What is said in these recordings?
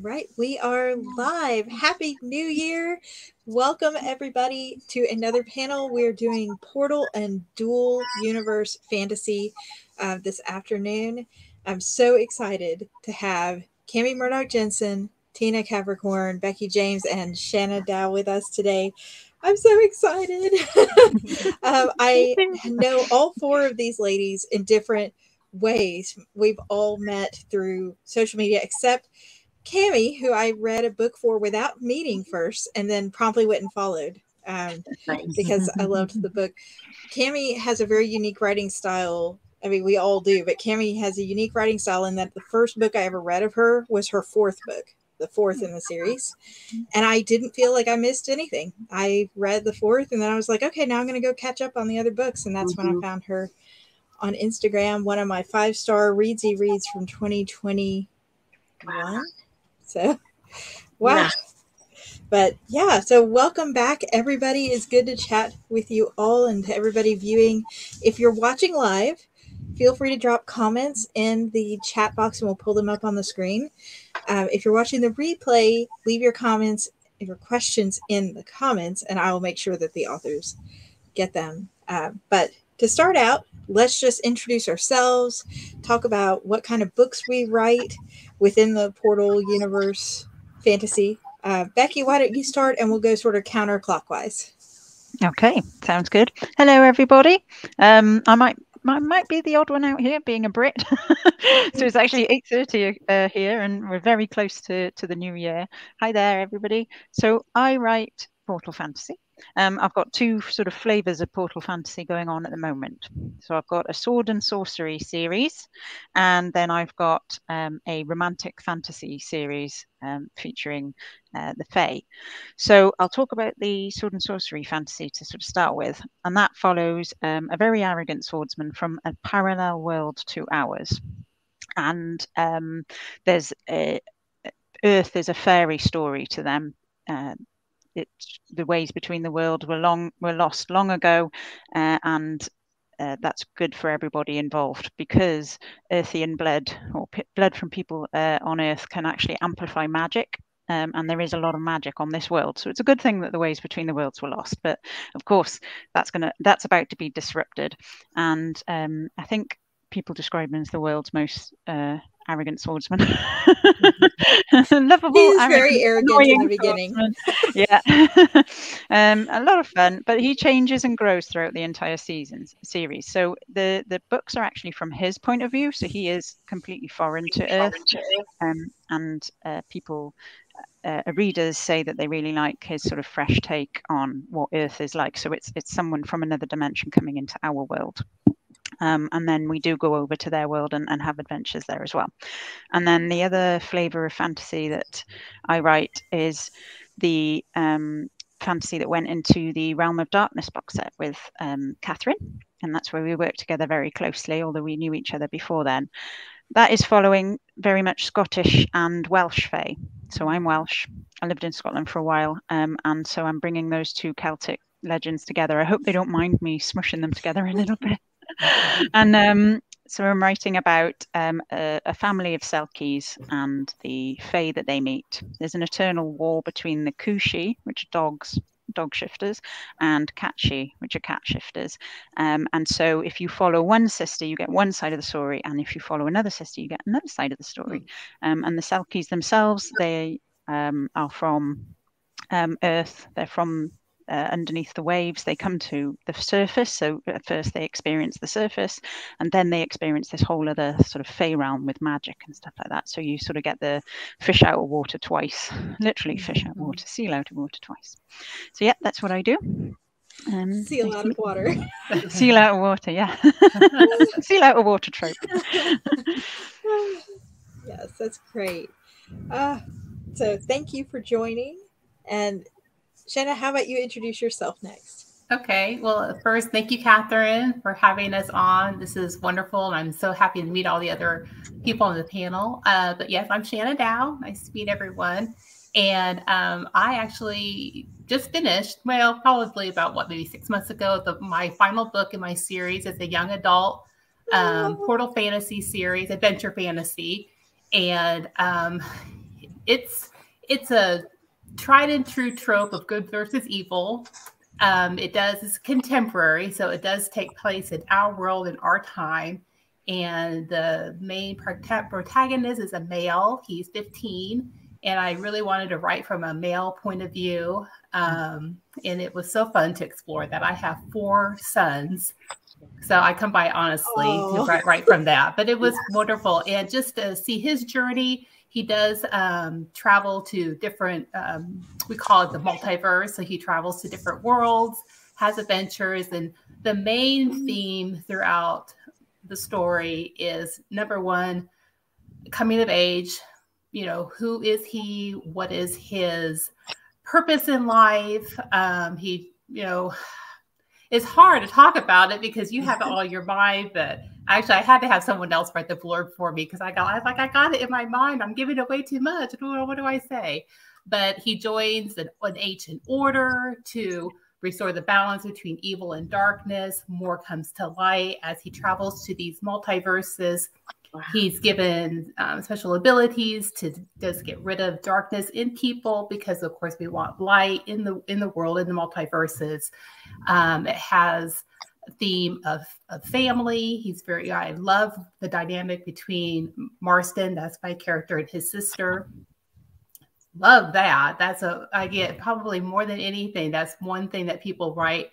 right, we are live. Happy New Year. Welcome everybody to another panel. We're doing Portal and Dual Universe Fantasy this afternoon. I'm so excited to have Cami Murdoch-Jensen, Tina Capricorn, Becky James, and Shanna Dow with us today. I'm so excited. I know all four of these ladies in different ways. We've all met through social media, except Cami, who I read a book for without meeting first, and then promptly went and followed because I loved the book. Cami has a very unique writing style. I mean, we all do, but Cami has a unique writing style in that the first book I ever read of her was her fourth book, the fourth in the series. And I didn't feel like I missed anything. I read the fourth, and then I was like, okay, now I'm going to go catch up on the other books. And that's when I found her on Instagram, one of my 5-star readsy reads from 2021. So, wow. Yeah. But yeah, so welcome back, everybody. It's good to chat with you all and to everybody viewing. If you're watching live, feel free to drop comments in the chat box and we'll pull them up on the screen. If you're watching the replay, leave your comments, your questions in the comments, and I will make sure that the authors get them. But to start out, let's just introduce ourselves, talk about what kind of books we write within the Portal universe fantasy. Becky, why don't you start and we'll go sort of counterclockwise. Okay, sounds good. Hello, everybody. I might be the odd one out here, being a Brit. So it's actually 8:30 here, and we're very close to the new year. Hi there, everybody. So I write Portal Fantasy. I've got two sort of flavors of Portal Fantasy going on at the moment. So I've got a sword and sorcery series, and then I've got a romantic fantasy series featuring the Fae. So I'll talk about the sword and sorcery fantasy to sort of start with, and that follows a very arrogant swordsman from a parallel world to ours. And there's Earth is a fairy story to them. The ways between the world were lost long ago, and that's good for everybody involved, because Earthian blood or blood from people on Earth can actually amplify magic, and there is a lot of magic on this world. So it's a good thing that the ways between the worlds were lost. But of course, that's about to be disrupted, and I think people describe him as the world's most arrogant swordsman. Lovable. He's very arrogant in the beginning. Yeah. A lot of fun, but he changes and grows throughout the entire series. So the books are actually from his point of view, so he is completely foreign to Earth, and people, readers say that they really like his sort of fresh take on what Earth is like. So it's someone from another dimension coming into our world. And then we do go over to their world and have adventures there as well. And then the other flavor of fantasy that I write is the fantasy that went into the Realm of Darkness box set with Katherine. And that's where we work together very closely, although we knew each other before then. That is following very much Scottish and Welsh Fae. So I'm Welsh. I lived in Scotland for a while. And so I'm bringing those two Celtic legends together. I hope they don't mind me smushing them together a little bit. And so I'm writing about a family of Selkies and the Fae that they meet. There's an eternal war between the Kushi, which are dog shifters, and Catchy, which are cat shifters. And so if you follow one sister, you get one side of the story, and if you follow another sister, you get another side of the story. And the Selkies themselves, they are from Earth. They're from underneath the waves. They come to the surface. So at first they experience the surface, and then they experience this whole other sort of Fey realm with magic and stuff like that. So you sort of get the fish out of water twice, literally fish out of water, seal out of water twice. So yeah, that's what I do. Seal out of water. Seal out of water, yeah. Seal out of water trope. Yes, that's great. So thank you for joining. And Shanna, how about you introduce yourself next? Okay. Well, first, thank you, Katherine, for having us on. This is wonderful, and I'm so happy to meet all the other people on the panel. But yes, I'm Shanna Dow. Nice to meet everyone. And I actually just finished, well, probably about, maybe 6 months ago, my final book in my series. It's a young adult Portal fantasy series, adventure fantasy. And it's a tried and true trope of good versus evil. It's contemporary, so it does take place in our world, in our time. And the main protagonist is a male. He's 15. And I really wanted to write from a male point of view. And it was so fun to explore that. I have 4 sons. So I come by honestly to write from that. But it was wonderful. And just to see his journey, he does travel to different, we call it the multiverse. So he travels to different worlds, has adventures. And the main theme throughout the story is, number one, coming of age. You know, who is he? What is his purpose in life? He, you know, it's hard to talk about it because you have it all in your mind. But actually, I had to have someone else write the blurb for me because I was like, I got it in my mind. I'm giving away too much. What do I say? But he joins an ancient order to restore the balance between evil and darkness. More comes to light as he travels to these multiverses. Wow. He's given special abilities to just get rid of darkness in people because, of course, we want light in the world, in the multiverses. It has a theme of family. I love the dynamic between Marston, that's my character, and his sister. Love that. I get probably more than anything. That's one thing that people write.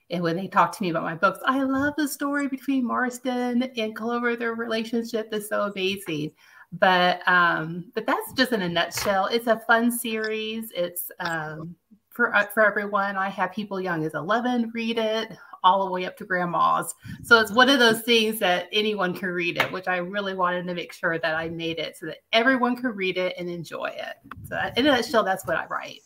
And when they talk to me about my books, I love the story between Marston and Clover. Their relationship is so amazing. But that's just in a nutshell. It's a fun series. It's for everyone. I have people young as 11 read it, all the way up to grandmas. So it's one of those things that anyone can read it, which I really wanted to make sure that I made it so that everyone could read it and enjoy it. So in a nutshell, that's what I write.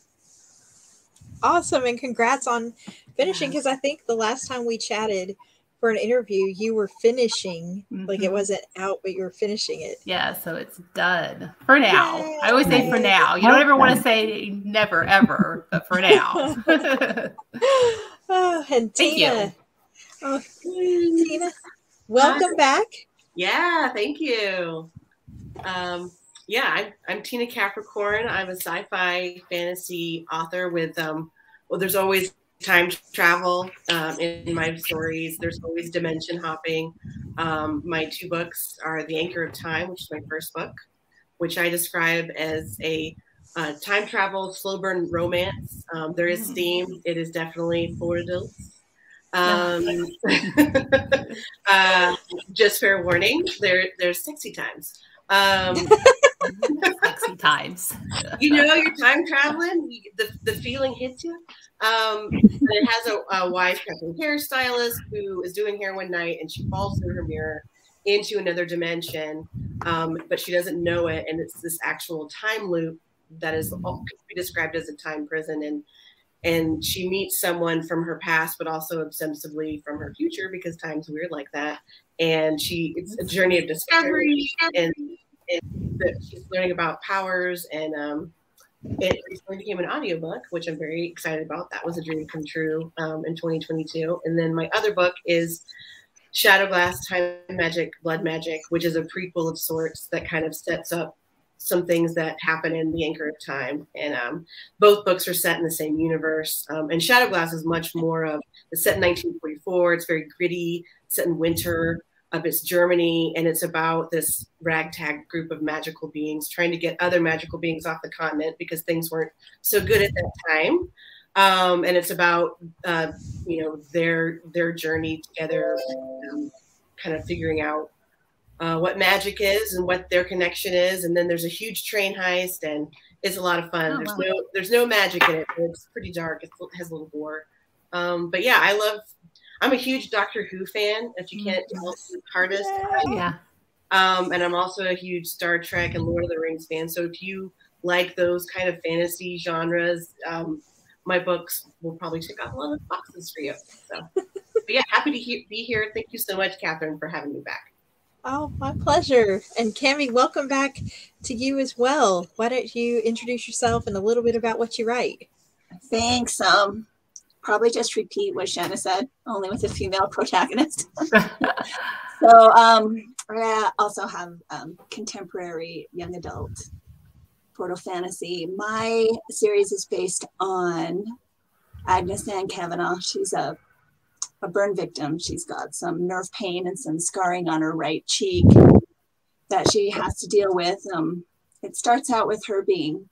Awesome. And congrats on finishing, because I think the last time we chatted for an interview, you were finishing, like it wasn't out, but you were finishing it. Yeah, so it's done for now. Yay. I always say for now. You don't ever want to say never, ever, but for now. And Tina. Tina, welcome back. Yeah, thank you. I'm Tina Capricorn. I'm a sci-fi fantasy author with, there's always time travel in my stories. There's always dimension hopping. My 2 books are The Anchor of Time, which is my first book, which I describe as a time travel slow burn romance. There is theme. It is definitely for adults. Just fair warning, there's sexy times. Sexy times. You know, you're time traveling, the feeling hits you. It has a wisecracking hairstylist who is doing hair one night and she falls through her mirror into another dimension, but she doesn't know it, and it's this actual time loop that is could be described as a time prison, and she meets someone from her past, but also ostensibly from her future, because time's weird like that. And it's a journey of discovery, and she's learning about powers, and it recently became an audiobook, which I'm very excited about. That was a dream come true in 2022. And then my other book is Shadowglass, Time Magic, Blood Magic, which is a prequel of sorts that kind of sets up some things that happen in The Anchor of Time. And both books are set in the same universe. And Shadowglass is much more of, it's set in 1944. It's very gritty, set in winter. It's Germany, and it's about this ragtag group of magical beings trying to get other magical beings off the continent because things weren't so good at that time. And it's about their journey together, kind of figuring out what magic is and what their connection is. And then there's a huge train heist, and it's a lot of fun. There's no magic in it. It's pretty dark. It has a little gore. But yeah, I'm a huge Doctor Who fan, if you can't tell, hardest. Yeah. And I'm also a huge Star Trek and Lord of the Rings fan. So if you like those kind of fantasy genres, my books will probably tick off a lot of boxes for you. So, but yeah, happy to be here. Thank you so much, Katherine, for having me back. Oh, my pleasure. And Cami, welcome back to you as well. Why don't you introduce yourself and a little bit about what you write? Thanks. Probably just repeat what Shanna said, only with a female protagonist. So I also have contemporary young adult Portal Fantasy. My series is based on Agnes Ann Kavanaugh. She's a burn victim. She's got some nerve pain and some scarring on her right cheek that she has to deal with. It starts out with her being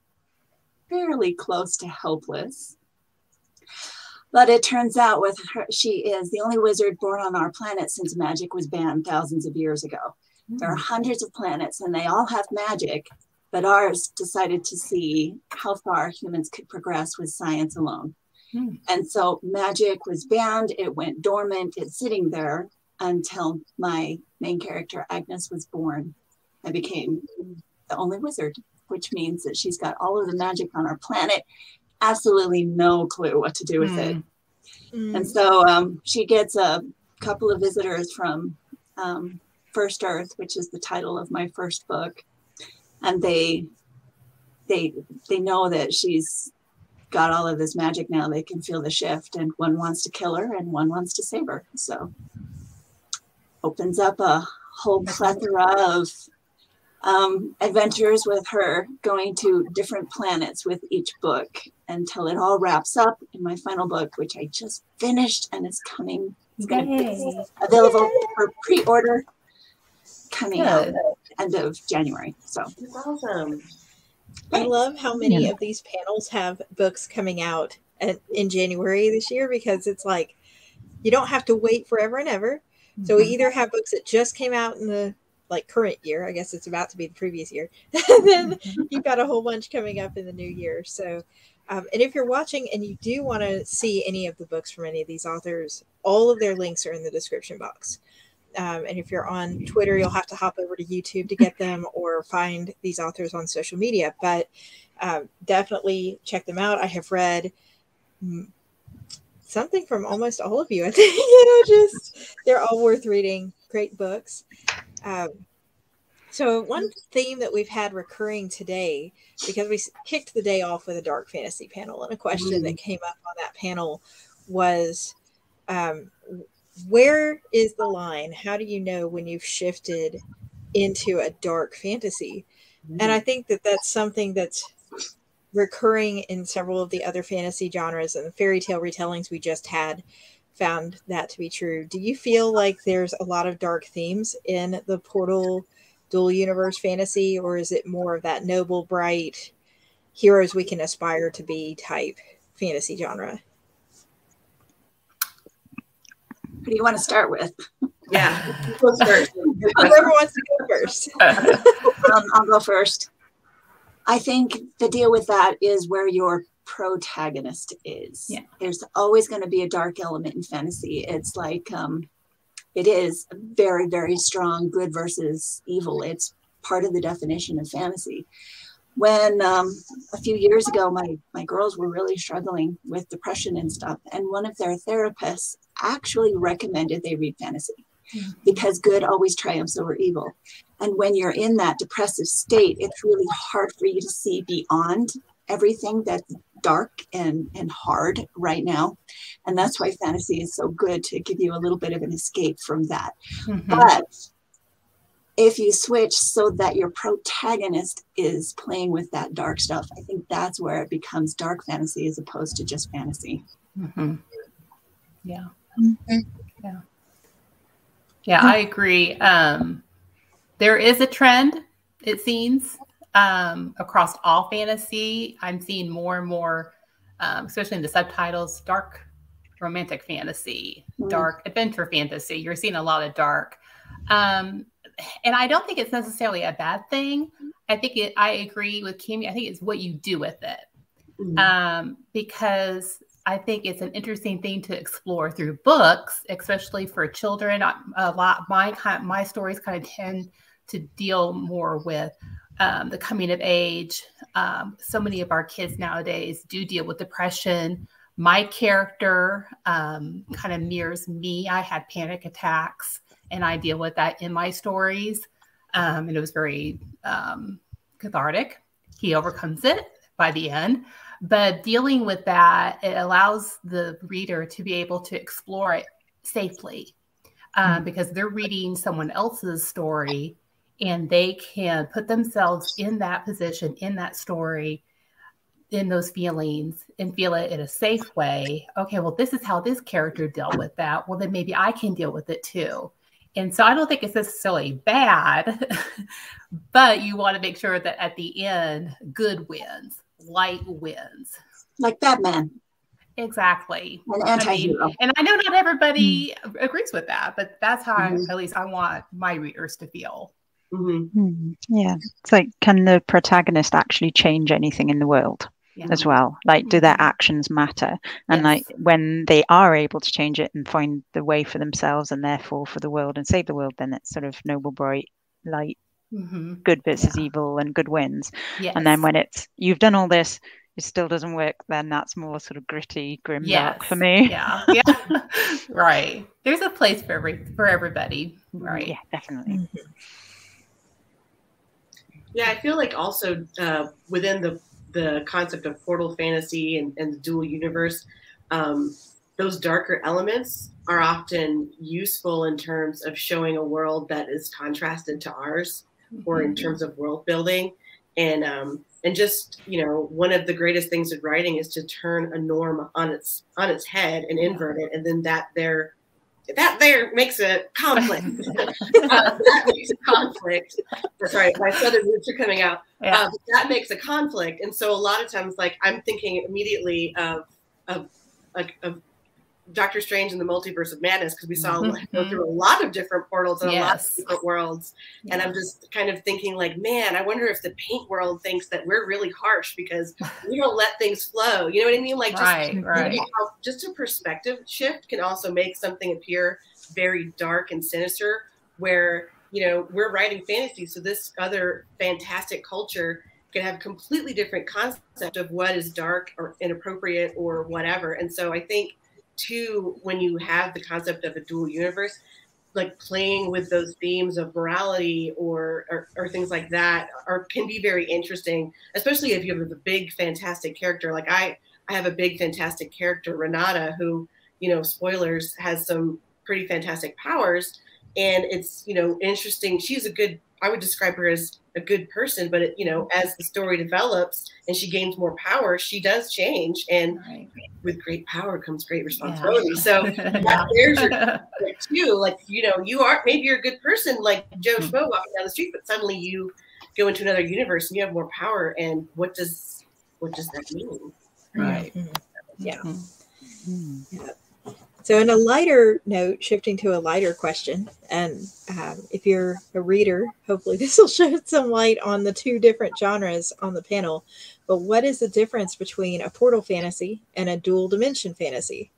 fairly close to helpless. But it turns out with her, she is the only wizard born on our planet since magic was banned thousands of years ago. There are hundreds of planets and they all have magic, but ours decided to see how far humans could progress with science alone. And so magic was banned. It went dormant. It's sitting there until my main character, Agnes, was born. I became the only wizard, which means that she's got all of the magic on our planet, absolutely no clue what to do with it. And so she gets a couple of visitors from First Earth, which is the title of my first book. And they know that she's got all of this magic now. They can feel the shift, and one wants to kill her and one wants to save her. So opens up a whole plethora of adventures with her going to different planets with each book until it all wraps up in my final book, which I just finished and is coming. It's going to be available for pre-order coming out end of January. So That's awesome. I love how many of these panels have books coming out in January this year, because it's like you don't have to wait forever and ever. So we either have books that just came out in the current year, I guess it's about to be the previous year, and then you've got a whole bunch coming up in the new year. So and if you're watching and you do want to see any of the books from any of these authors, all of their links are in the description box. And if you're on Twitter, you'll have to hop over to YouTube to get them, or find these authors on social media. But definitely check them out. I have read something from almost all of you. I think, just they're all worth reading. Great books. So one theme that we've had recurring today, because we kicked the day off with a dark fantasy panel, and a question that came up on that panel was, where is the line? How do you know when you've shifted into a dark fantasy? And I think that that's something that's recurring in several of the other fantasy genres, and the fairy tale retellings we just had found that to be true. Do you feel like there's a lot of dark themes in the Portal dual universe fantasy, or is it more of that noble, bright heroes we can aspire to be type fantasy genre? Who do you want to start with? Yeah, whoever wants to go first. I'll go first. I think the deal with that is where your protagonist is. Yeah. There's always going to be a dark element in fantasy. It's like it is very, very strong good versus evil. It's part of the definition of fantasy. When a few years ago, my girls were really struggling with depression and stuff, and one of their therapists actually recommended they read fantasy because good always triumphs over evil. And when you're in that depressive state, it's really hard for you to see beyond everything that's dark and hard right now. And that's why fantasy is so good, to give you a little bit of an escape from that. But if you switch so that your protagonist is playing with that dark stuff, I think that's where it becomes dark fantasy as opposed to just fantasy. Yeah. Yeah, I agree. There is a trend, it seems, across all fantasy. I'm seeing more and more, especially in the subtitles, dark romantic fantasy, dark adventure fantasy. You're seeing a lot of dark. And I don't think it's necessarily a bad thing. I agree with Kimmy. I think it's what you do with it. Because I think it's an interesting thing to explore through books, especially for children. My stories kind of tend to deal more with the coming of age. So many of our kids nowadays do deal with depression. My character kind of mirrors me. I had panic attacks, and I deal with that in my stories. And it was very cathartic. He overcomes it by the end. But dealing with that, it allows the reader to be able to explore it safely, because they're reading someone else's story, and they can put themselves in that position, in that story, in those feelings, and feel it in a safe way. Okay, well, this is how this character dealt with that. Well, then maybe I can deal with it too. And so I don't think it's necessarily bad, but you want to make sure that at the end, good wins, light wins. Like Batman. Exactly. An anti-hero. And I know not everybody agrees with that, but that's how at least I want my readers to feel. Yeah. It's like, can the protagonist actually change anything in the world as well? Like, do their actions matter? And like, when they are able to change it and find the way for themselves and therefore for the world and save the world, then it's sort of noble, bright, light, good versus evil, and good wins. And then when it's, you've done all this, it still doesn't work, then that's more sort of gritty, grim, dark for me. Right. There's a place for everybody. Right. Yeah, definitely. Yeah, I feel like also within the concept of portal fantasy and the dual universe, those darker elements are often useful in terms of showing a world that is contrasted to ours, or in terms of world building. And just, you know, one of the greatest things of writing is to turn a norm on its head and invert it, and then that there makes a conflict. That makes a conflict. That's right. My southern roots are coming out. That makes a conflict, and so a lot of times, like, I'm thinking immediately of Doctor Strange and the Multiverse of Madness, because we saw go through a lot of different portals and a lot of different worlds. And I'm just kind of thinking, like, man, I wonder if the paint world thinks that we're really harsh because we don't let things flow. You know what I mean? Like, just a perspective shift can also make something appear very dark and sinister, where, you know, we're writing fantasy, so this other fantastic culture can have completely different concept of what is dark or inappropriate or whatever. And so I think, too, when you have the concept of a dual universe, like playing with those themes of morality or things like that can be very interesting, especially if you have a big, fantastic character. Like I have a big, fantastic character, Renata, who, you know, spoilers, has some pretty fantastic powers. And it's, you know, interesting. She's I would describe her as a good person, but you know, as the story develops and she gains more power, she does change, and with great power comes great responsibility. So there's your conflict too. Like, you know, maybe you're a good person, like Joe Schmo walking down the street, but suddenly you go into another universe and you have more power, and what does that mean? Right. Yeah. So in a lighter note, shifting to a lighter question, and if you're a reader, hopefully this will shed some light on the two different genres on the panel. But what is the difference between a portal fantasy and a dual dimension fantasy?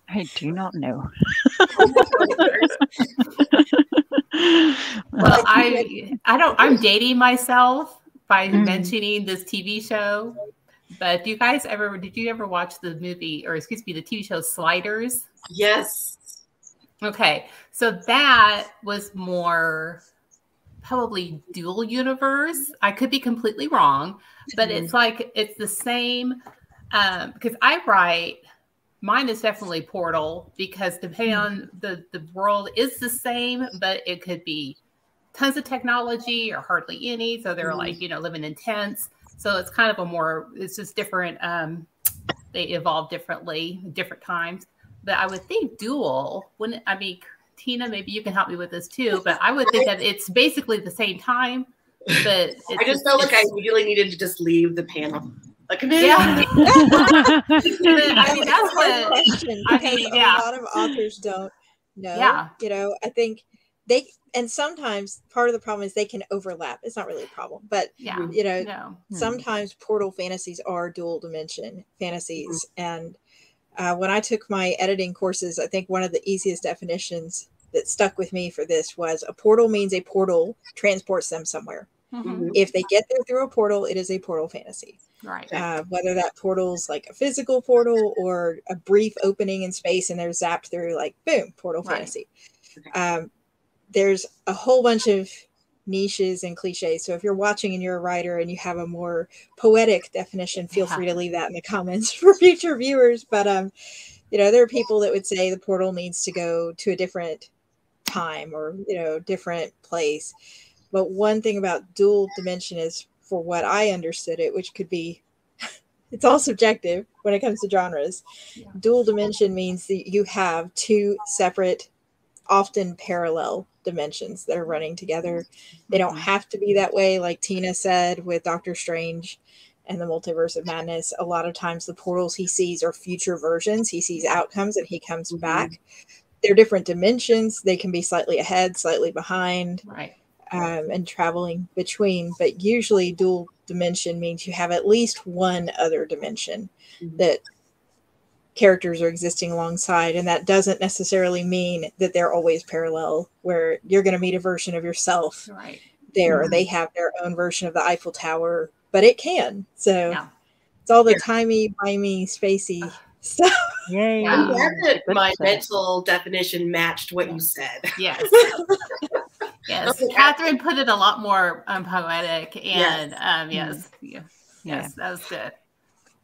I do not know. Well, I'm dating myself by mentioning this TV show. But did you ever watch the TV show Sliders? Yes. Okay. So that was more probably dual universe. I could be completely wrong, but it's like, it's the same, because mine is definitely portal, because depending on the world is the same, but it could be tons of technology or hardly any. So they're like, you know, living in tents. So it's kind of it's just different. They evolve differently, different times. But I would think dual, Tina, maybe you can help me with this too, but I would think that it's basically the same time. But I just felt like I really needed to just leave the panel. Like, that's a question, because a lot of authors don't know. Yeah. You know, I think and sometimes part of the problem is they can overlap. It's not really a problem, but you know, sometimes portal fantasies are dual dimension fantasies. And when I took my editing courses, I think one of the easiest definitions that stuck with me for this was a portal means a portal transports them somewhere. If they get there through a portal, it is a portal fantasy. Right. Whether that portal's like a physical portal or a brief opening in space and they're zapped through, like, boom, portal fantasy. There's a whole bunch of niches and cliches. So if you're watching and you're a writer and you have a more poetic definition, feel free to leave that in the comments for future viewers. But there are people that would say the portal needs to go to a different time or, different place. But one thing about dual dimension is, for what I understood it, which could be, it's all subjective when it comes to genres. Yeah. Dual dimension means that you have two separate, often parallel dimensions that are running together. They don't have to be that way. Like Tina said with Doctor Strange and the Multiverse of Madness, a lot of times the portals he sees are future versions. He sees outcomes and he comes back. They're different dimensions. They can be slightly ahead, slightly behind. Right. And traveling between, but usually dual dimension means you have at least one other dimension that characters are existing alongside, and that doesn't necessarily mean that they're always parallel, where you're going to meet a version of yourself there, or they have their own version of the Eiffel Tower, but it can. So it's all the timey-wimey, spacey stuff. Yay. I'm glad that my mental definition matched what you said. Yes. Yes, Katherine put it a lot more poetic, and yes, that was good.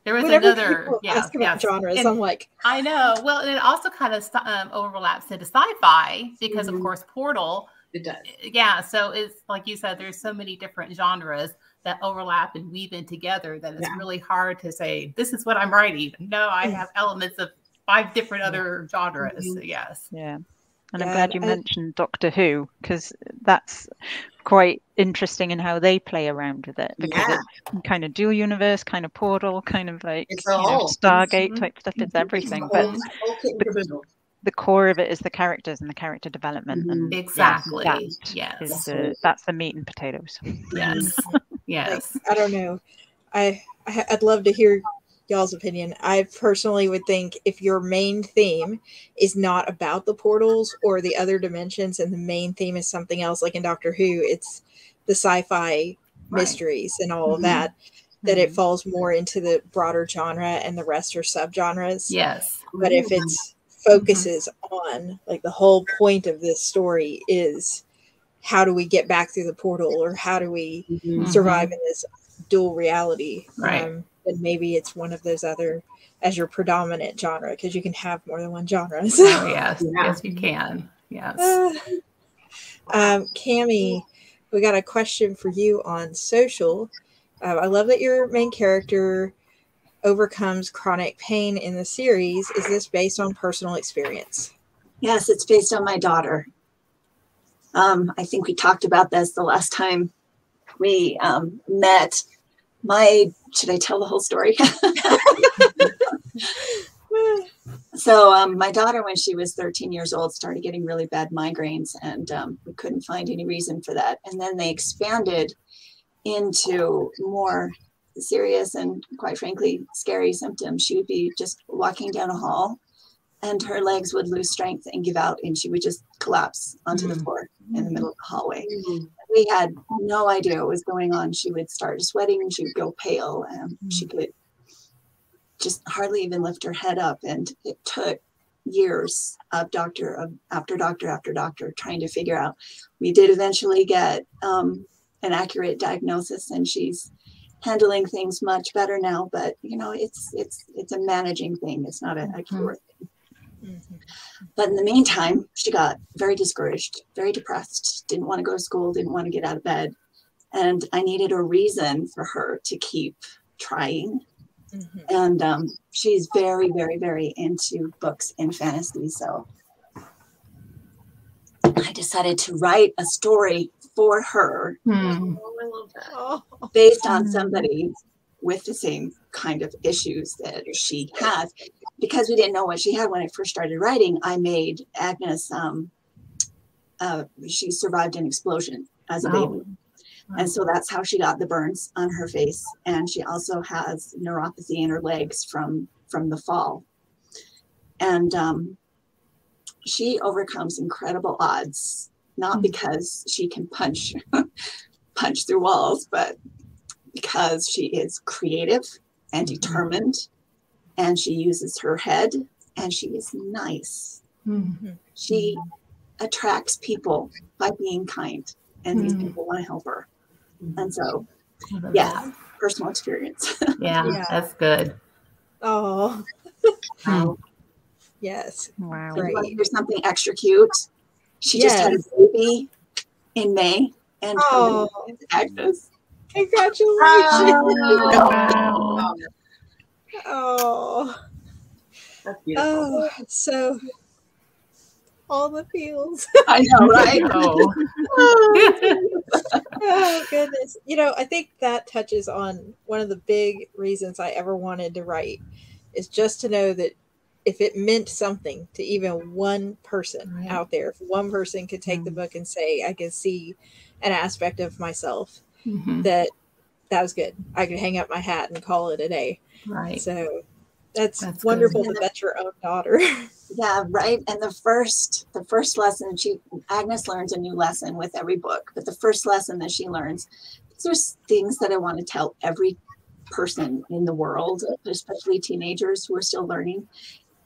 There was another ask about genres. And I'm like, I know. Well, and it also kind of overlaps into sci-fi because, of course, Portal. It does. Yeah, so it's like you said, there's so many different genres that overlap and weave in together that it's really hard to say, this is what I'm writing. No, I have elements of 5 different other genres. Yes. Yeah. And I'm glad you mentioned Doctor Who, because that's quite interesting in how they play around with it, because it's kind of dual universe, kind of portal, kind of like Stargate type stuff. It's everything, but the core of it is the characters and the character development. And exactly. That's the meat and potatoes. Yes. Yes. Like, I don't know. I'd love to hear y'all's opinion. I personally would think if your main theme is not about the portals or the other dimensions, and the main theme is something else, like in Doctor Who, it's the sci-fi mysteries and all of that, that it falls more into the broader genre and the rest are subgenres. Yes. But if it's focuses on, like, the whole point of this story is how do we get back through the portal, or how do we survive in this dual reality, then maybe it's one of those other as your predominant genre, because you can have more than one genre. So. Oh, yes. Yes, you can. Yes. Cami, we got a question for you on social. I love that your main character overcomes chronic pain in the series. Is this based on personal experience? Yes, it's based on my daughter. I think we talked about this the last time we met. Should I tell the whole story? So my daughter, when she was 13 years old, started getting really bad migraines, and we couldn't find any reason for that. And then they expanded into more serious and, quite frankly, scary symptoms. She would be just walking down a hall and her legs would lose strength and give out, and she would just collapse onto the floor in the middle of the hallway. We had no idea what was going on. She would start sweating and she would go pale, and she could just hardly even lift her head up. And it took years of doctor after doctor trying to figure out. We did eventually get an accurate diagnosis, and she's handling things much better now. But it's a managing thing. It's not a cure thing. But in the meantime, she got very discouraged, very depressed, didn't want to go to school, didn't want to get out of bed. And I needed a reason for her to keep trying. And she's very, very, very into books and fantasy. So I decided to write a story for her I love that. based on somebody with the same kind of issues that she has. Because we didn't know what she had when I first started writing, I made Agnes, she survived an explosion as a baby. And so that's how she got the burns on her face. And she also has neuropathy in her legs from the fall. And she overcomes incredible odds, not because she can punch through walls, but because she is creative and determined, and she uses her head, and she is nice. She attracts people by being kind, and these people want to help her. And so, personal experience. Yeah, that's good. Oh. Yes. Wow. Great. Here's something extra cute. She just had a baby in May, and her name is Agnes. Congratulations. Wow. Oh. That's beautiful. Oh, so all the feels. I know, right? Oh, goodness. You know, I think that touches on one of the big reasons I ever wanted to write, is just to know that if it meant something to even one person out there, if one person could take the book and say, I could see an aspect of myself, that was good. I could hang up my hat and call it a day. Right. So that's wonderful that that's your own daughter. Yeah, right. And the first lesson, Agnes learns a new lesson with every book, but the first lesson that she learns, there's things that I want to tell every person in the world, especially teenagers who are still learning,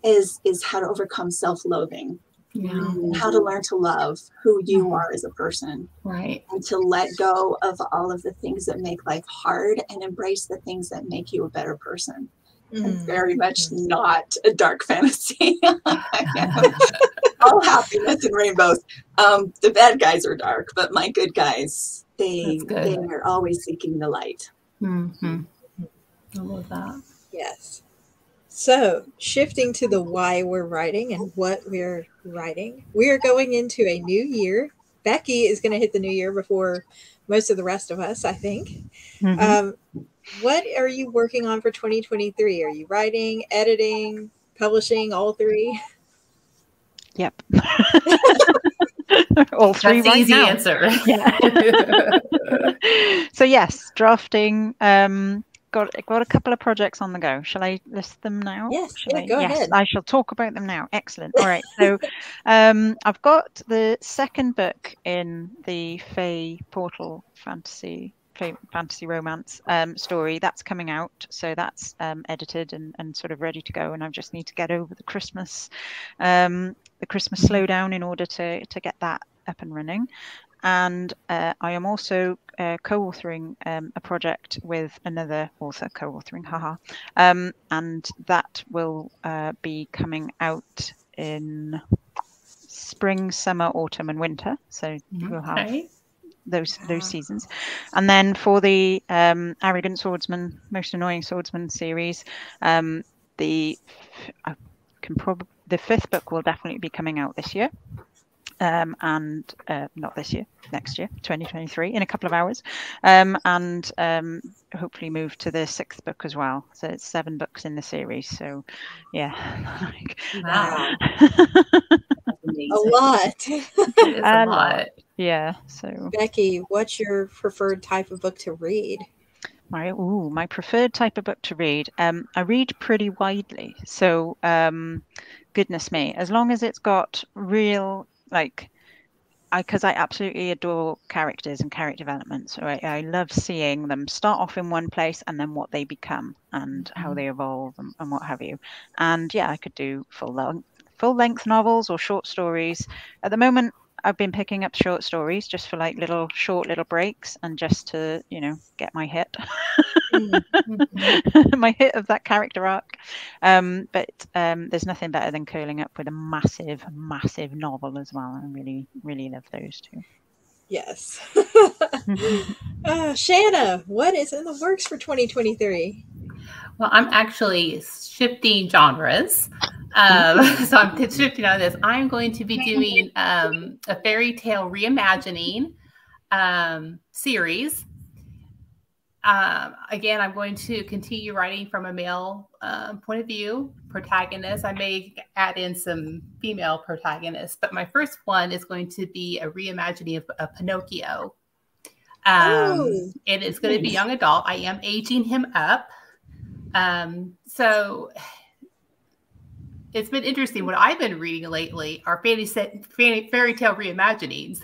is how to overcome self-loathing. And how to learn to love who you are as a person. Right. And to let go of all of the things that make life hard and embrace the things that make you a better person. And very much not a dark fantasy. All happiness and rainbows. The bad guys are dark, but my good guys, they are always seeking the light. I love that. Yes. So, shifting to the why we're writing and what we're writing, we are going into a new year. Becky is going to hit the new year before most of the rest of us, I think. What are you working on for 2023? Are you writing, editing, publishing, all three? Yep. All three. That's the easy now. answer. Yeah. So yes, drafting. Got a couple of projects on the go. Shall I list them now? Yes. Go ahead. I shall talk about them now. Excellent. All right. So I've got the second book in the Fae Portal fantasy romance story that's coming out. So that's edited and sort of ready to go. And I just need to get over the Christmas slowdown in order to get that up and running. And I am also co-authoring a project with another author, and that will be coming out in spring, summer, autumn, and winter. So we'll have those seasons. And then for the Arrogant Swordsman, Most Annoying Swordsman series, the fifth book will definitely be coming out this year. And not this year, next year, 2023, in a couple of hours, and hopefully move to the sixth book as well. So it's 7 books in the series. So yeah, Wow. A lot. It is a lot. Yeah. So Becky, what's your preferred type of book to read? My preferred type of book to read. I read pretty widely. So goodness me, as long as it's got real, because I absolutely adore characters and character development. So I love seeing them start off in one place and then what they become and how they evolve and what have you. And yeah, I could do full length novels or short stories. At the moment, I've been picking up short stories just for short little breaks and just to, get my hit, my hit of that character arc. But there's nothing better than curling up with a massive, massive novel as well. I really, really love those two. Yes. Shanna, what is in the works for 2023? Well, I'm actually shifting genres. So I'm shifting on this. I'm going to be doing a fairy tale reimagining series. Again, I'm going to continue writing from a male point of view, protagonist. I may add in some female protagonists, but my first one is going to be a reimagining of Pinocchio. And it's going to be young adult. I am aging him up. So it's been interesting. What I've been reading lately are fairy tale reimaginings.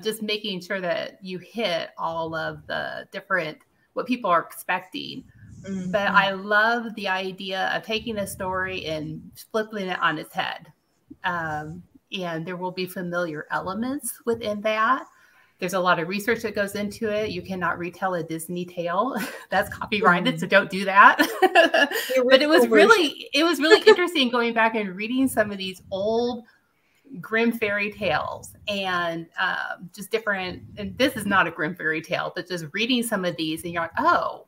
Just making sure that you hit all of the different, what people are expecting. But I love the idea of taking a story and flipping it on its head. And there will be familiar elements within that. There's a lot of research that goes into it. You cannot retell a Disney tale. That's copyrighted, so don't do that. But it was really interesting going back and reading some of these old Grimm fairy tales and just different. And this is not a Grimm fairy tale, but just reading some of these, and you're like, oh,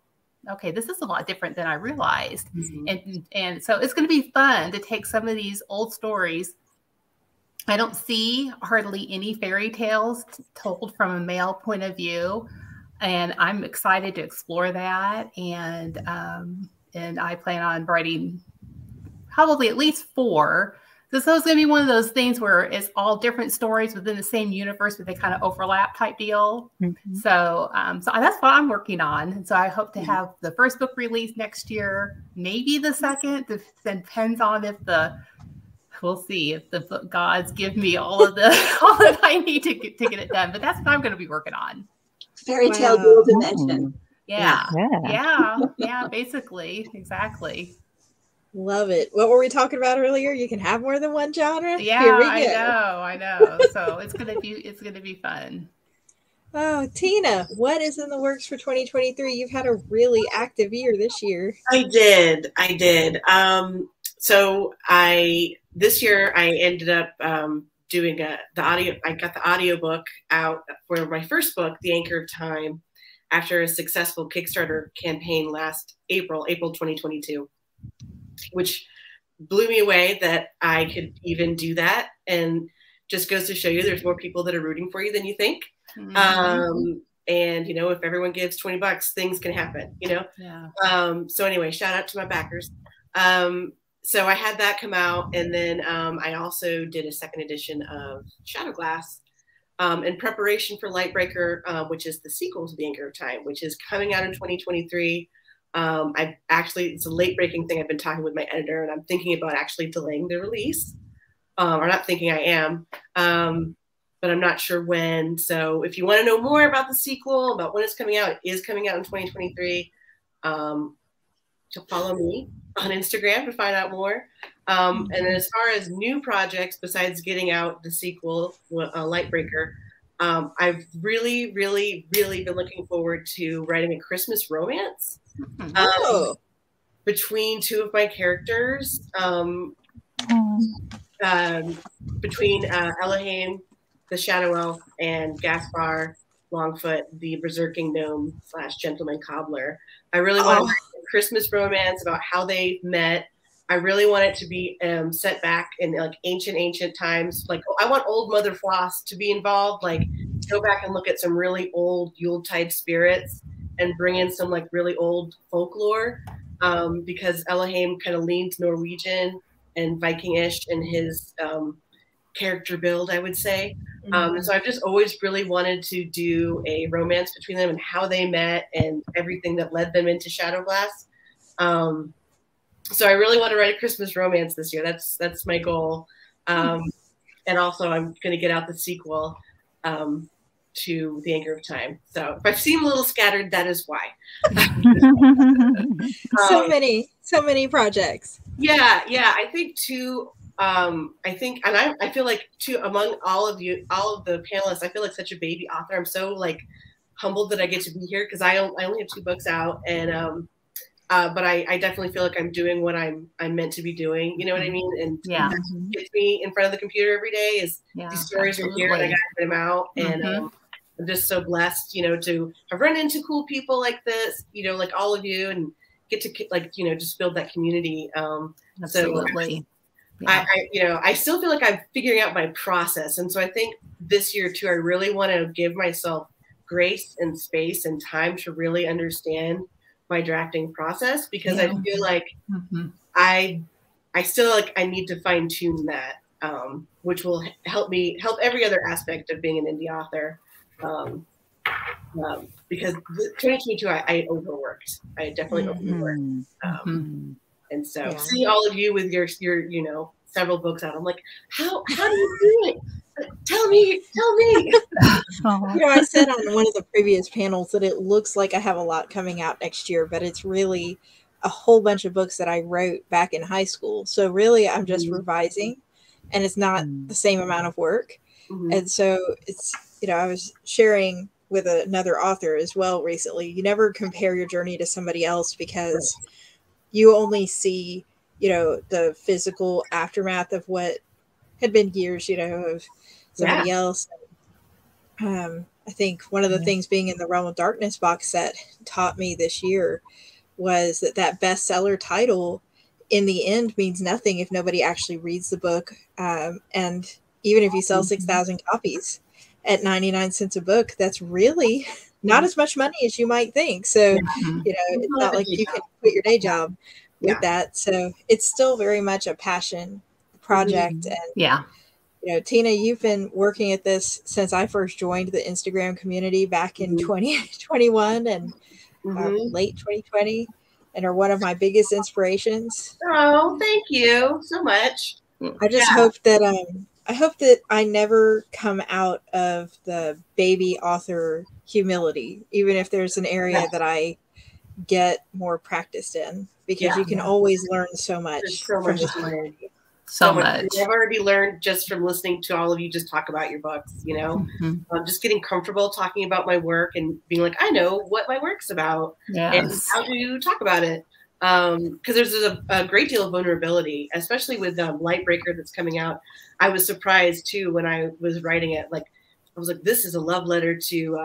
okay, this is a lot different than I realized. And so it's going to be fun to take some of these old stories. I don't see hardly any fairy tales told from a male point of view, and I'm excited to explore that. And I plan on writing probably at least 4. So it's going to be one of those things where it's all different stories within the same universe, but they kind of overlap type deal. So that's what I'm working on. And so I hope to have the first book released next year, maybe the second. Depends on if we'll see if the book gods give me all that I need to get it done. But that's what I'm going to be working on. Fairy tale dual dimension. Yeah, basically, exactly. Love it. What were we talking about earlier? You can have more than one genre. Yeah, Here we go. I know. So it's gonna be fun. Oh, Tina, what is in the works for 2023? You've had a really active year this year. I did. So this year I ended up doing the audio. I got the audiobook out for my first book, The Anchor of Time, after a successful Kickstarter campaign last April 2022, which blew me away that I could even do that, and just goes to show you there's more people that are rooting for you than you think. And if everyone gives $20, things can happen, so anyway, shout out to my backers. So I had that come out, and then I also did a second edition of Shadow Glass in preparation for Lightbreaker, which is the sequel to The Anchor of Time, which is coming out in 2023. It's a late breaking thing. I've been talking with my editor, and I'm thinking about actually delaying the release, or not thinking, I am, but I'm not sure when. So if you want to know more about the sequel, about when it's coming out, it is coming out in 2023. To follow me on Instagram to find out more. And then as far as new projects, besides getting out the sequel, Lightbreaker, I've really, really, really been looking forward to writing a Christmas romance between 2 of my characters, between Elohim, the Shadow Elf, and Gaspar Longfoot, the berserking gnome / gentleman cobbler. I really want to write a Christmas romance about how they met. I really want it to be set back in like ancient times. Like, I want old Mother Floss to be involved. Like, go back and look at some really old Yuletide spirits and bring in some like really old folklore, because Elohim kind of leans Norwegian and Viking-ish in his character build, I would say. And so I've just always really wanted to do a romance between them and how they met and everything that led them into Shadow Glass. So I really want to write a Christmas romance this year. That's my goal. And also I'm going to get out the sequel to The Anchor of Time. So if I seem a little scattered, that is why. So many projects. Yeah. I think I feel like among all of the panelists, I feel like such a baby author. I'm so like humbled that I get to be here, because I only have 2 books out, and but I definitely feel like I'm doing what I'm meant to be doing. You know what I mean? And gets me in front of the computer every day is these stories are here, and I got to get them out. And I'm just so blessed, to have run into cool people like this, like all of you, and get to just build that community. Absolutely. So I still feel like I'm figuring out my process. And so I think this year too, I really want to give myself grace and space and time to really understand my drafting process, because I feel like I still I need to fine tune that, which will help every other aspect of being an indie author. Because 2022, I overworked. I definitely overworked. And so see all of you with your several books out. I'm like, how do you do it? Tell me. I said on one of the previous panels that it looks like I have a lot coming out next year, but it's really a whole bunch of books that I wrote back in high school. So really I'm just revising, and it's not the same amount of work. And so it's I was sharing with another author as well recently. You never compare your journey to somebody else because you only see, the physical aftermath of what had been years, of somebody else. I think one of the things being in the Realm of Darkness box set taught me this year was that bestseller title in the end means nothing if nobody actually reads the book. And even if you sell 6,000 copies at 99 cents a book, that's really not as much money as you might think. So, it's not like you can quit your day job with that. So it's still very much a passion project. And Tina, you've been working at this since I first joined the Instagram community back in 2021 and late 2020, and are one of my biggest inspirations. Oh, thank you so much. I just hope that I never come out of the baby author humility, even if there's an area that I get more practiced in, because you can always learn so much from this community. So much. I've already learned just from listening to all of you just talk about your books, just getting comfortable talking about my work and being like, I know what my work's about and how do you talk about it? Because there's a great deal of vulnerability, especially with Lightbreaker that's coming out. I was surprised too when I was writing it. Like, I was like, this is a love letter to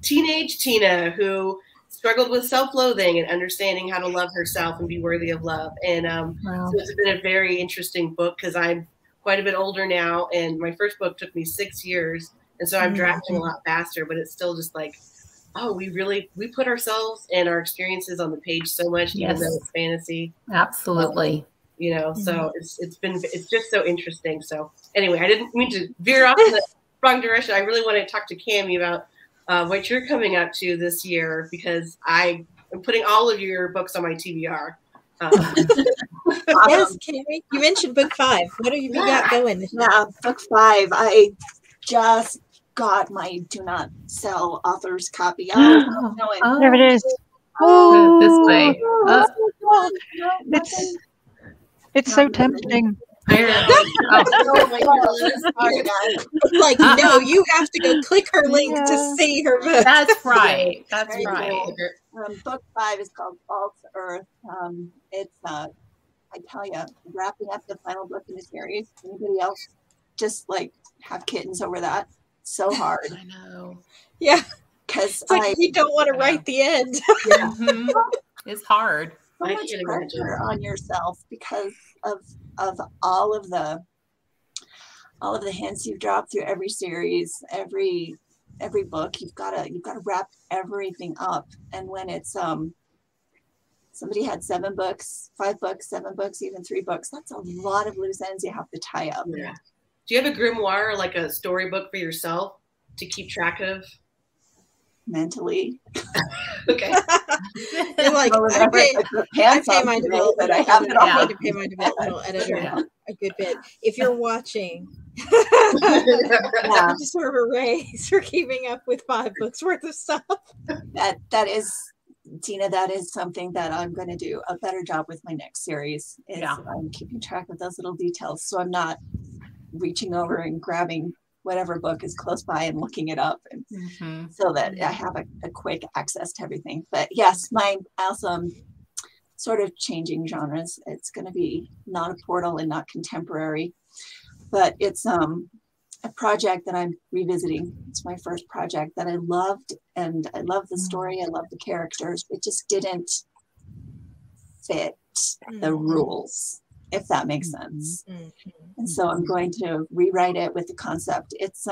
teenage Tina who struggled with self-loathing and understanding how to love herself and be worthy of love. And so it's been a very interesting book because I'm quite a bit older now, and my first book took me 6 years, and so I'm drafting a lot faster, but it's still just like, oh, we put ourselves and our experiences on the page so much, even though it's fantasy. Absolutely. So it's just so interesting. So anyway, I didn't mean to veer off in the wrong direction. I really want to talk to Cammie about what you're coming up to this year, because I am putting all of your books on my TBR. Yes, Cammie, you mentioned book 5. What have you got going? Yeah, book 5. I just got my do not sell author's copy. There it is. This way. It's so tempting. Oh my Like, no, you have to go click her link to see her book. That's right. That's right. Cool. Book 5 is called False Earth. It's I tell you, wrapping up the final book in the series. Anybody else just like have kittens over that? So hard. I know. Yeah, because you don't want to write the end. It's hard. So much pressure on yourself because of all of the hints you've dropped through every series, every book. You've got to wrap everything up. And when it's somebody had 7 books, 5 books, 7 books, even 3 books, that's a lot of loose ends you have to tie up. Yeah. Do you have a grimoire, like a storybook for yourself to keep track of? Mentally. Okay. You're like, I pay my developmental editor a good bit. If you're watching, I deserve a raise for keeping up with 5 books worth of stuff. That is, Tina, that is something that I'm going to do a better job with my next series. I'm keeping track of those little details, so I'm not reaching over and grabbing whatever book is close by and looking it up, and so that I have a quick access to everything. But yes, my awesome sort of changing genres. It's going to be not a portal and not contemporary, but it's a project that I'm revisiting. It's my first project that I loved, and I love the story. I love the characters. It just didn't fit the rules, if that makes sense. And so I'm going to rewrite it with the concept. It's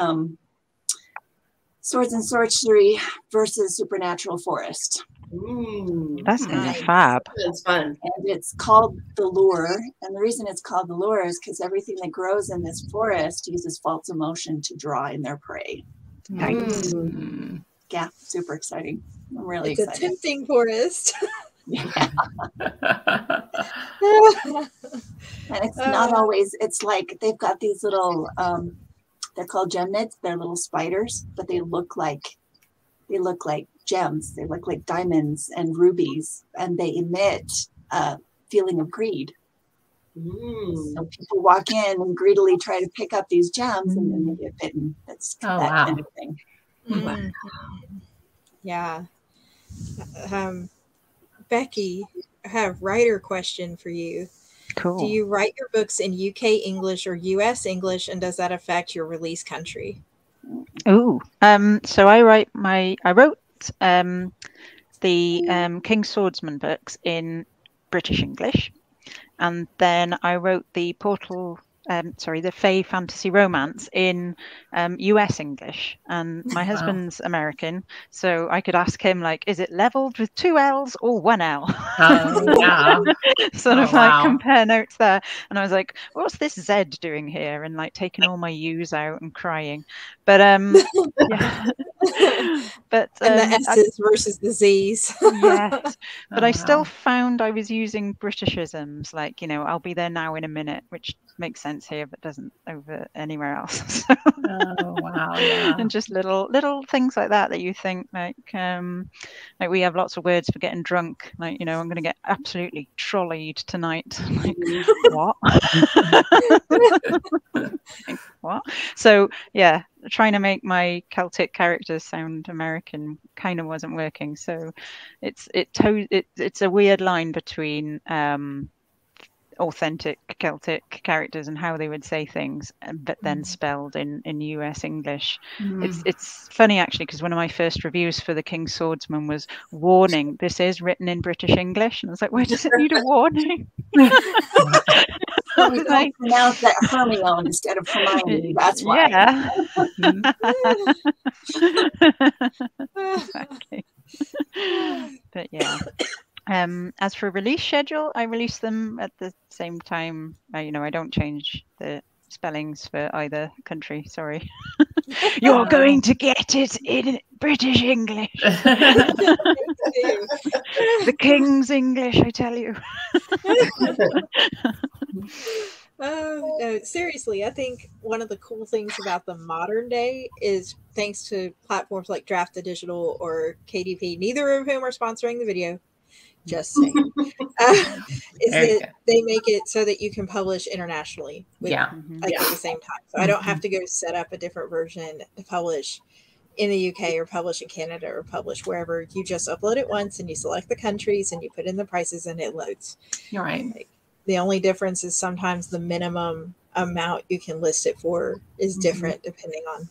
swords and sorcery versus supernatural forest. That's gonna be fab. It's fun. And it's called The Lure. And the reason it's called The Lure is because everything that grows in this forest uses false emotion to draw in their prey. Nice. Yeah, super exciting. I'm really excited. It's a tempting forest. Yeah. And it's not always, it's like they've got these little they're called gemnids. They're little spiders, but they look like gems. They look like diamonds and rubies, and they emit a feeling of greed. So people walk in and greedily try to pick up these gems, and then they get bitten. That's that kind of thing. Mm. Yeah. Becky, I have a writer question for you. Cool. Do you write your books in UK English or US English, and does that affect your release country? So I wrote the King's Swordsman books in British English, and then I wrote the the Fae Fantasy Romance in US English. And my husband's American, so I could ask him, like, is it leveled with 2 L's or 1 L? Sort of like compare notes there. And I was like, what's this Z doing here? And like taking all my U's out and crying. But yeah. But and the S's versus the Z's. Yes. But I still found I was using Britishisms, like, you know, I'll be there now in a minute, which makes sense here but doesn't over anywhere else. And just little things like that you think, like we have lots of words for getting drunk, like, you know, I'm going to get absolutely trolleyed tonight. Like, what? What? So yeah, trying to make my Celtic characters sound American kind of wasn't working. So it's a weird line between authentic Celtic characters and how they would say things, but then spelled in US English. It's funny actually, because one of my first reviews for the King's Swordsman was, warning, this is written in British English, and I was like, why does it need a warning? So we don't pronounce that Hermione instead of Hermione. That's why. Yeah. Exactly. But yeah. As for release schedule, I release them at the same time. You know, I don't change the spellings for either country. Sorry. You're going to get it in British English. The King's English, I tell you. No, seriously, I think one of the cool things about the modern day is, thanks to platforms like Draft the Digital or KDP, neither of whom are sponsoring the video, just saying, is that they make it so that you can publish internationally at the same time. So I don't have to go set up a different version to publish in the UK or publish in Canada or publish wherever. You just upload it once and you select the countries and you put in the prices and it loads. You're right. Like, the only difference is sometimes the minimum amount you can list it for is different depending on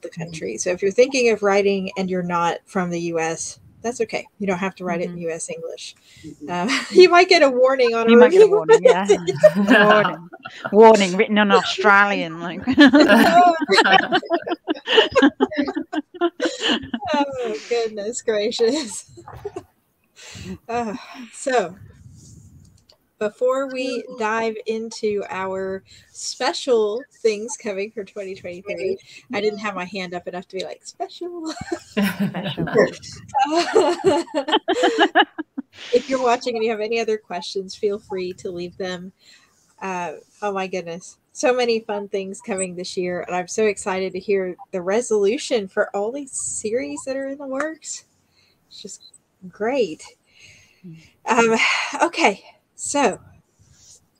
the country. So if you're thinking of writing and you're not from the US, that's okay. You don't have to write it in US English. You might get a warning on a might get a warning, yeah. Warning written on Australian, like. Oh, goodness gracious. So before we dive into our special things coming for 2023, I didn't have my hand up enough to be like, special. If you're watching and you have any other questions, feel free to leave them. Oh my goodness. So many fun things coming this year. And I'm so excited to hear the resolution for all these series that are in the works. It's just great. Okay. So,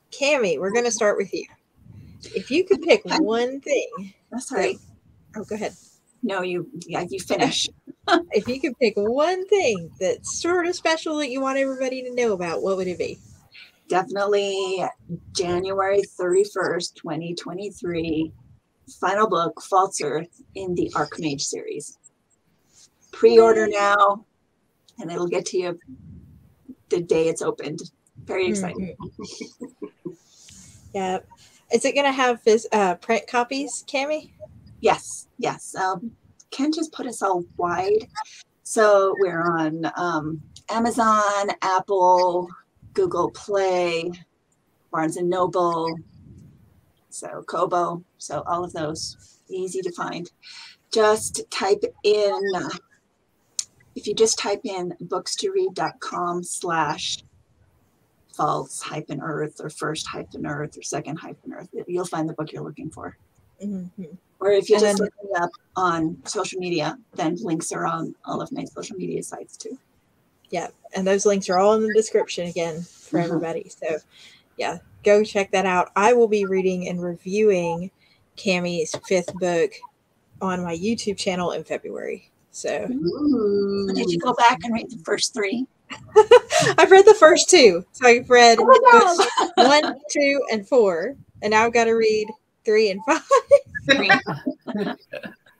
Cammie, we're going to start with you. If you could pick one thing. That's right. Oh, go ahead. No, you finish. If you could pick one thing that's sort of special that you want everybody to know about, what would it be? Definitely January 31st, 2023, final book, False Earth, in the Archmage series. Pre-order now, and it'll get to you the day it's opened. Very exciting. Yeah. Is it going to have print copies, Cammie? Yes. Ken just put us all wide. So we're on Amazon, Apple, Google Play, Barnes & Noble, so Kobo. So all of those, easy to find. Just type in, if you just type in books2read.com/false-earth or first-earth or second-earth, you'll find the book you're looking for. Or if you just look it up on social media, then links are on all of my social media sites too. Yeah, and those links are all in the description again for everybody. So yeah, go check that out. I will be reading and reviewing Cammie's 5th book on my YouTube channel in February. So did you go back and read the first 3? I've read the first 2. So I've read Oh books 1, 2, and 4, and now I've got to read 3 and 5.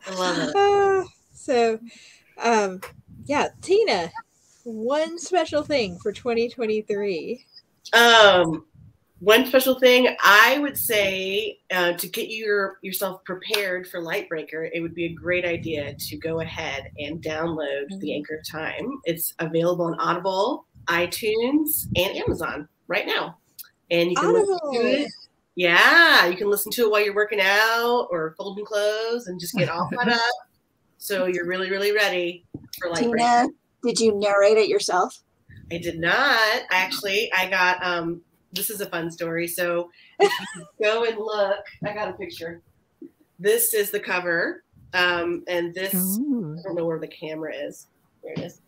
I love it. So, yeah, Tina, one special thing for 2023. One special thing I would say to get yourself prepared for Lightbreaker, it would be a great idea to go ahead and download The Anchor of Time. It's available on Audible, iTunes, and Amazon right now. And you can listen to it. Yeah, you can listen to it while you're working out or folding clothes and just get all caught up. So you're really, really ready for Lightbreaker. Tina, did you narrate it yourself? I did not. I got this is a fun story. So if you go and look, I got a picture. This is the cover. And this, I don't know where the camera is. There it is.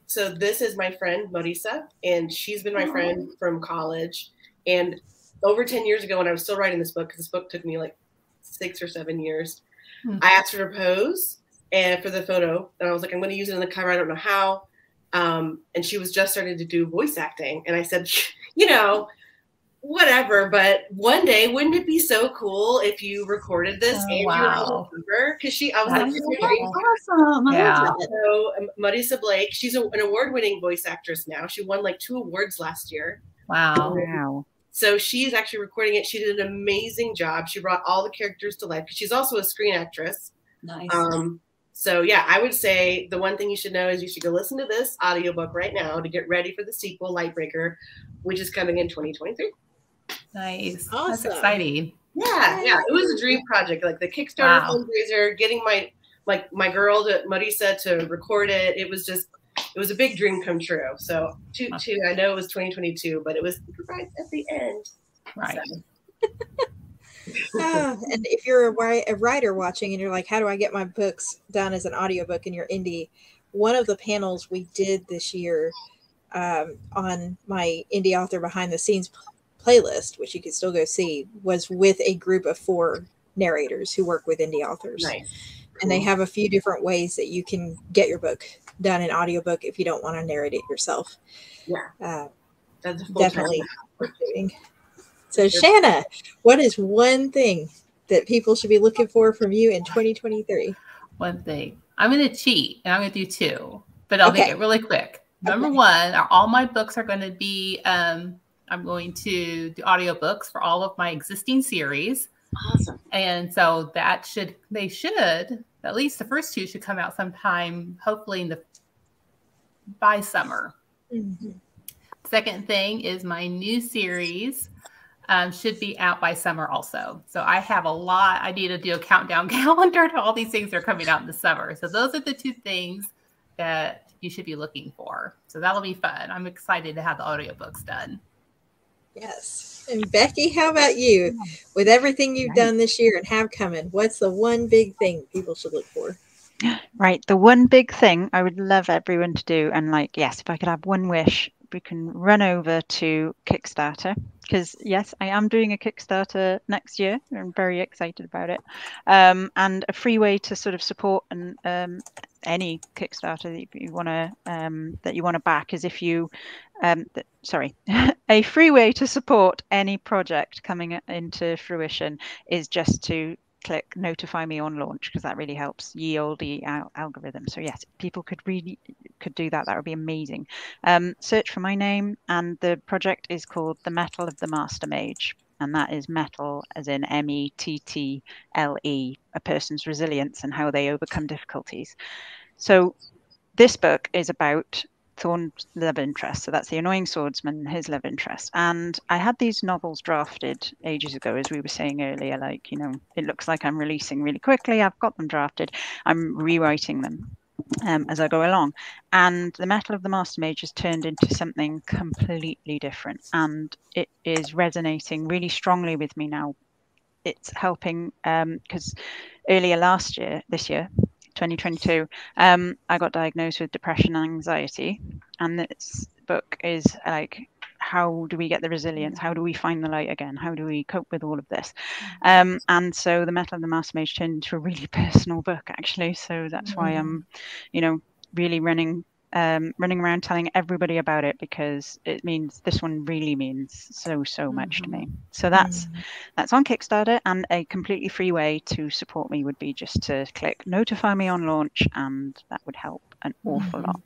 So this is my friend, Marisa, and she's been my friend from college. And over 10 years ago when I was still writing this book, because this book took me like 6 or 7 years, I asked her to pose and for the photo. And I was like, I'm going to use it in the cover. I don't know how. And she was just starting to do voice acting. And I said, you know, whatever, but one day, wouldn't it be so cool if you recorded this and you were on the cover? Because I was awesome. Yeah. So Marisa Blake, she's an award-winning voice actress now. She won like 2 awards last year. Wow. So she's actually recording it. She did an amazing job. She brought all the characters to life. She's also a screen actress. Nice. So yeah, I would say the one thing you should know is you should go listen to this audiobook right now to get ready for the sequel, Lightbreaker, which is coming in 2023. Nice. Awesome. That's exciting. Yeah. It was a dream project. Like the Kickstarter fundraiser, getting my girl Marisa to record it. It was a big dream come true. So I know it was 2022, but it was right at the end. Right. So. And if you're a writer watching and you're like, how do I get my books done as an audiobook and you're indie? One of the panels we did this year on my indie author behind the scenes playlist, which you can still go see, was with a group of 4 narrators who work with indie authors. Nice. And they have a few different ways that you can get your book done in audiobook if you don't want to narrate it yourself. Yeah. That's definitely worth doing. So Shanna, what is one thing that people should be looking for from you in 2023? One thing. I'm going to cheat and I'm going to do 2, but I'll make it really quick. Number 1, all my books are going to be, I'm going to do audiobooks for all of my existing series. Awesome. And so they should, at least the first 2 should come out sometime, hopefully by summer. Mm-hmm. Second thing is my new series should be out by summer also. So I have a lot. I need to do a countdown calendar to all these things that are coming out in the summer. So those are the 2 things that you should be looking for. So that'll be fun. I'm excited to have the audiobooks done. Yes. And Becky, how about you? With everything you've done this year and have coming, what's the one big thing people should look for? Right. The one big thing I would love everyone to do, and yes, if I could have one wish, we can run over to Kickstarter, because yes, I am doing a Kickstarter next year. I'm very excited about it. And a free way to sort of support any Kickstarter that you want to back is if you a free way to support any project coming into fruition is just to click notify me on launch, because that really helps ye olde algorithm. So yes, people could do that. That would be amazing. Search for my name, and the project is called The Mettle of the Master Mage, and that is metal as in METTLE, a person's resilience and how they overcome difficulties. So this book is about Thorn's love interest. So that's the annoying swordsman, his love interest. And I had these novels drafted ages ago, as we were saying earlier, it looks like I'm releasing really quickly. I've got them drafted. I'm rewriting them as I go along. And The Mettle of the Master Mage has turned into something completely different. And it is resonating really strongly with me now. It's helping because earlier this year, 2022, I got diagnosed with depression and anxiety, and this book is how do we get the resilience? How do we find the light again? How do we cope with all of this? And so the Metal of the Master Mage turned into a really personal book, actually. So that's why I'm, you know, really running around telling everybody about it, because it means, this one really means so much to me. So that's on Kickstarter, and a completely free way to support me would be just to click notify me on launch, and that would help an awful lot.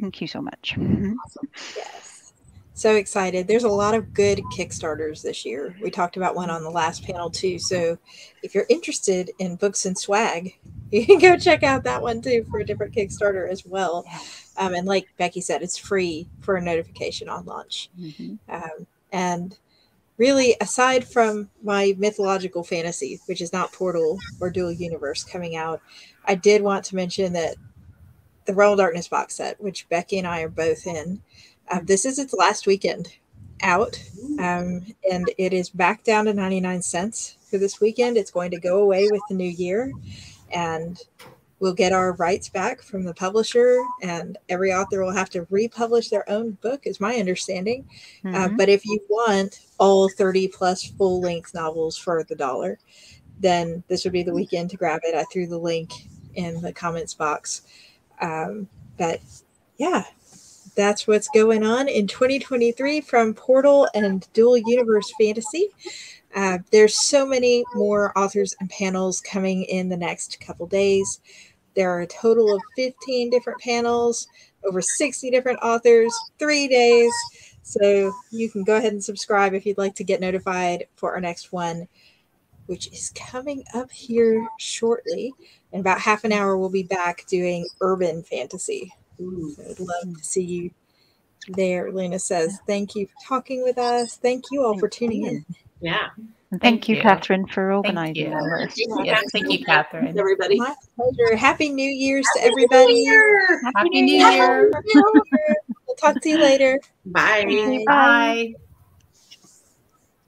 Thank you so much. Awesome. Yes. So excited. There's a lot of good Kickstarters this year. We talked about one on the last panel too. So if you're interested in books and swag, you can go check out that one too for a different Kickstarter as well. And like Becky said, it's free for a notification on launch. And really, aside from my mythological fantasy, which is not Portal or Dual Universe coming out, I did want to mention that the Realm of Darkness box set, which Becky and I are both in, this is its last weekend out, and it is back down to 99 cents for this weekend. It's going to go away with the new year, and we'll get our rights back from the publisher, and every author will have to republish their own book, is my understanding. But if you want all 30 plus full-length novels for the $1, then this would be the weekend to grab it. I threw the link in the comments box. But yeah, that's what's going on in 2023 from Portal and Dual Universe Fantasy. There's so many more authors and panels coming in the next couple days. There are a total of 15 different panels, over 60 different authors, 3 days. So you can go ahead and subscribe if you'd like to get notified for our next one, which is coming up here shortly. In about half an hour, we'll be back doing urban fantasy. So I'd love to see you there. Lena says, thank you for talking with us. Thank you all for tuning in. Yeah. Thank you, Katherine, for organizing all this. Yes, thank you, Katherine. Everybody. My pleasure. Happy New Year's to everybody. Happy New Year. We'll talk to you later. Bye. Bye.